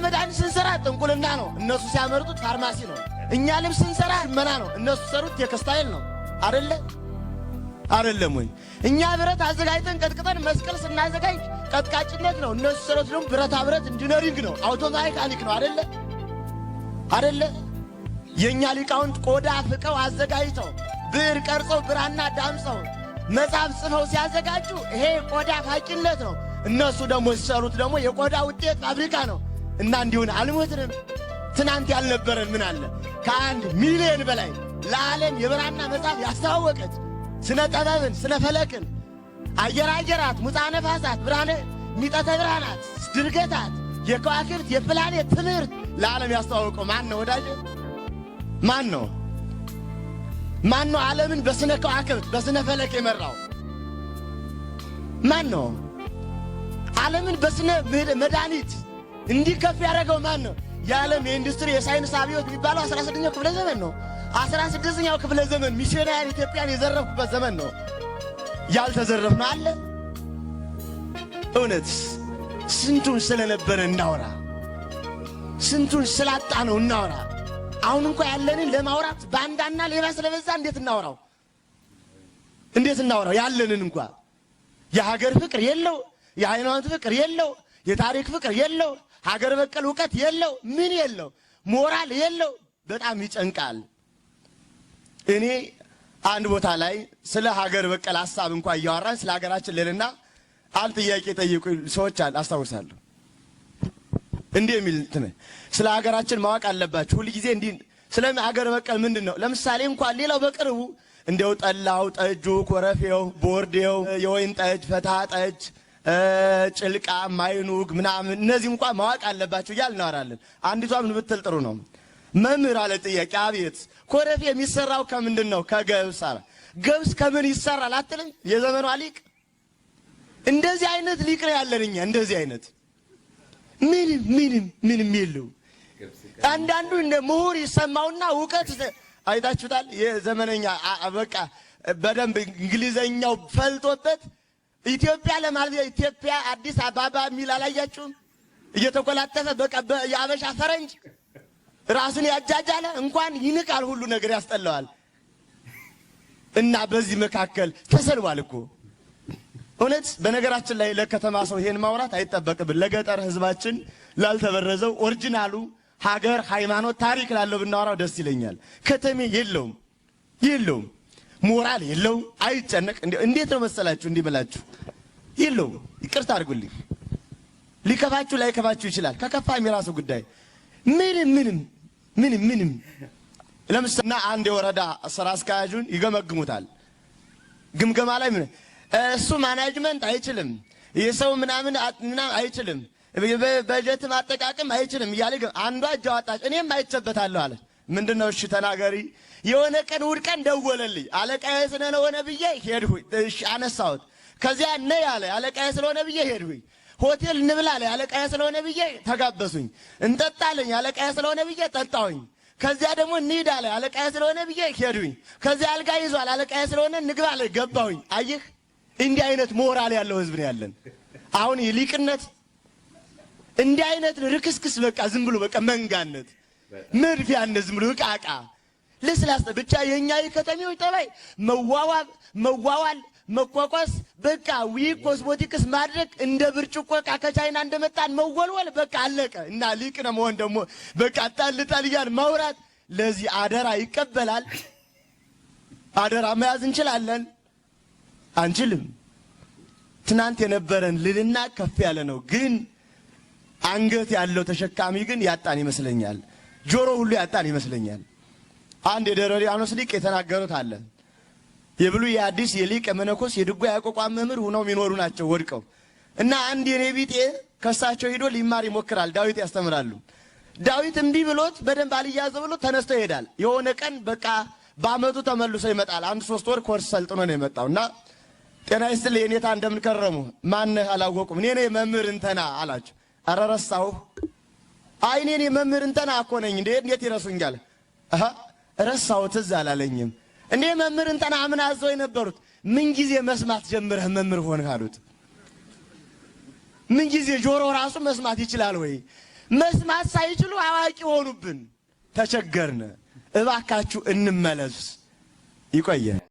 መድኃኒት ስንሰራ ጥንቁልና ነው፣ እነሱ ሲያመርጡት ፋርማሲ ነው። እኛ ልብስ ስንሰራ ሽመና ነው፣ እነሱ ሰሩት ቴክስታይል ነው። አይደለም ወይ? እኛ ብረት አዘጋጅተን ቀጥቅጠን መስቀል ስናዘጋጅ ቀጥቃጭነት ነው፣ እነሱ ሰሩት ደግሞ ብረታ ብረት ኢንጂነሪንግ ነው፣ አውቶሜካኒክ ነው። አይደለ? የኛ ሊቃውንት ቆዳ ፍቀው አዘጋጅተው ብዕር ቀርጸው ብራና ዳምጸው መጽሐፍ ጽፈው ሲያዘጋጁ ይሄ ቆዳ ፋቂነት ነው። እነሱ ደግሞ ሲሰሩት ደግሞ የቆዳ ውጤት ፋብሪካ ነው። እና እንዲሁን አልሞትንም። ትናንት ያልነበረን ምን አለ? ከ1 ሚሊዮን በላይ ለዓለም የብራና መጽሐፍ ያስተዋወቀች ስነ ጠበብን፣ ስነ ፈለክን፣ አየራት፣ ሙፃ ነፋሳት፣ ብርሃነ ሚጠተ ብርሃናት፣ ድርገታት፣ የከዋክብት የፕላኔት ትምህርት ለዓለም ያስተዋወቀው ማን ነው ወዳጅ? ማን ነው? ዓለምን በስነ ከዋክብት በስነ ፈለክ የመራው ማን ነው? ዓለምን በስነ መድኃኒት እንዲከፍ ያደረገው ማን ነው? የዓለም የኢንዱስትሪ የሳይንስ አብዮት የሚባለው 16ኛው ክፍለ ዘመን ነው። 16ኛው ክፍለ ዘመን ሚሽናሪ ኢትዮጵያን የዘረፉበት ዘመን ነው። ያልተዘረፍነው አለ? እውነት ስንቱን ስለነበረ እናወራ፣ ስንቱን ስላጣ ነው እናወራ። አሁን እንኳን ያለንን ለማውራት ባንዳና ሌባ ስለበዛ እንዴት እናወራው? ያለንን እንኳን የሀገር ፍቅር የለው፣ የሃይማኖት ፍቅር የለው፣ የታሪክ ፍቅር የለው፣ ሀገር በቀል ዕውቀት የለው፣ ምን የለው፣ ሞራል የለው። በጣም ይጨንቃል። እኔ አንድ ቦታ ላይ ስለ ሀገር በቀል ሐሳብ እንኳን እያወራን ስለ ሀገራችን ልልና አንድ ጥያቄ ጠይቁ ሰዎች አስታውሳለሁ። እንዲህ የሚል ስለ ሀገራችን ማወቅ አለባችሁ ሁሉ ጊዜ እንዲህ ስለ ሀገር በቀል ምንድነው? ለምሳሌ እንኳን ሌላው በቅርቡ እንደው ጠላው፣ ጠጁ፣ ኮረፌው፣ ቦርዴው፣ የወይን ጠጅ፣ ፈታ ጠጅ፣ ጭልቃ፣ ማይኑግ ምናምን እነዚህ እንኳን ማወቅ አለባችሁ እያልን እናወራለን። አንዲቷ ምን ብትል ጥሩ ነው? መምህር አለ ጥያቄ። አቤት። ኮረፌ የሚሰራው ከምንድን ነው? ከገብስ። ገብስ ከምን ይሰራል አትልም? የዘመኗ ሊቅ እንደዚህ አይነት ሊቅ ነው ያለን እኛ። እንደዚህ አይነት ምንም የለው። አንዳንዱ እንደ ምሁር ይሰማውና ዕውቀት አይታችሁታል። የዘመነኛ በቃ በደንብ እንግሊዘኛው ፈልጦበት ኢትዮጵያ ለማለት ኢትዮጵያ አዲስ አበባ የሚል አላያችሁም? እየተኮላተፈ በቃ የአበሻ ፈረንጅ ራሱን ያጃጃለ እንኳን ይንቃል፣ ሁሉ ነገር ያስጠላዋል። እና በዚህ መካከል ተሰልቧል እኮ እውነት። በነገራችን ላይ ለከተማ ሰው ይሄን ማውራት አይጠበቅብን። ለገጠር ህዝባችን ላልተበረዘው ኦሪጂናሉ ሀገር፣ ሃይማኖት፣ ታሪክ ላለው ብናወራው ደስ ይለኛል። ከተሜ የለውም፣ ሞራል የለውም፣ አይጨነቅ። እንዴት ነው መሰላችሁ? እንዲህ ብላችሁ የለውም። ይቅርታ አድርጉልኝ፣ ሊከፋችሁ ላይከፋችሁ ይችላል። ከከፋም የራሱ ጉዳይ። ምንም ለምሳሌ አንድ የወረዳ ስራ አስኪያጁን ይገመግሙታል። ግምገማ ላይ እሱ ማናጅመንት አይችልም፣ የሰው ምናምን አይችልም፣ በጀት ማጠቃቀም አይችልም እያለ አንዷ እጅ አወጣች። እኔም አይቼበታለሁ አለ። ምንድነው? እሺ ተናገሪ። የሆነ ቀን እሑድ ቀን ደወለልኝ። አለቃዬ ስለሆነ ብዬ ሄድሁኝ። እሺ አነሳሁት። ከዚያ ነይ አለ። አለቃዬ ስለሆነ ብዬ ሄድሁኝ። ሆቴል እንብላ አለ። አለቃዬ ስለሆነ ብዬ ተጋበሱኝ። እንጠጣለኝ። አለቃዬ ስለሆነ ብዬ ጠጣሁኝ። ከዚያ ደግሞ እንሂድ አለ። አለቃዬ ስለሆነ ብዬ ሄድሁኝ። ከዚያ አልጋ ይዟል። አለቃዬ ስለሆነ እንግባ አለ። ገባሁኝ። አየህ፣ እንዲህ አይነት ሞራል ያለው ህዝብ ነው ያለን። አሁን ሊቅነት እንዲህ አይነት ርክስክስ በቃ ዝም ብሎ በቃ መንጋነት፣ መድፊያነት፣ ዝም ብሎ ዕቃ ለስላሳ ብቻ። የኛ የከተሜዎች ጠባይ መዋዋል፣ መቋቋስ፣ በቃ ኮስሞቲክስ ማድረግ፣ እንደ ብርጭቆ ዕቃ ከቻይና እንደመጣን መወልወል፣ በቃ አለቀ። እና ሊቅ ነው መሆን ደግሞ በቃ ጣል እያልን ማውራት። ለዚህ አደራ ይቀበላል። አደራ መያዝ እንችላለን? አንችልም። ትናንት የነበረን ልልና ከፍ ያለ ነው፣ ግን አንገት ያለው ተሸካሚ ግን ያጣን ይመስለኛል። ጆሮ ሁሉ ያጣን ይመስለኛል። አንድ የደብረ ሊባኖስ ሊቅ የተናገሩት አለ። የብሉይ የአዲስ የሊቅ የመነኮስ የድጓ ያቋቋም መምህር ሆነው የሚኖሩ ናቸው ወድቀው። እና አንድ የኔ ቢጤ ከሳቸው ሄዶ ሊማር ይሞክራል። ዳዊት ያስተምራሉ። ዳዊት እምቢ ብሎት በደንብ አልያዘ ብሎ ተነስቶ ይሄዳል። የሆነ ቀን በቃ በአመቱ ተመልሶ ይመጣል። 1-3 ወር ኮርስ ሰልጥኖ ነው የመጣውና ጤና ይስጥልኝ የኔታ እንደምን ከረሙ? ማነህ? አላወቁም። እኔ ነኝ መምህር እንተና አላቸው። ኧረ ረሳሁ። አይ እኔ መምህር እንተና እኮ ነኝ። እንዴት ይረሱኛል? ረሳሁ፣ ትዝ አላለኝም። እኔ መምህር እንተና ምን አዘው የነበሩት? ምን ጊዜ መስማት ጀምረህ መምህር ሆንህ አሉት። ምን ጊዜ ጆሮ ራሱ መስማት ይችላል ወይ? መስማት ሳይችሉ አዋቂ ሆኑብን፣ ተቸገርን። እባካችሁ እንመለስ። ይቆየ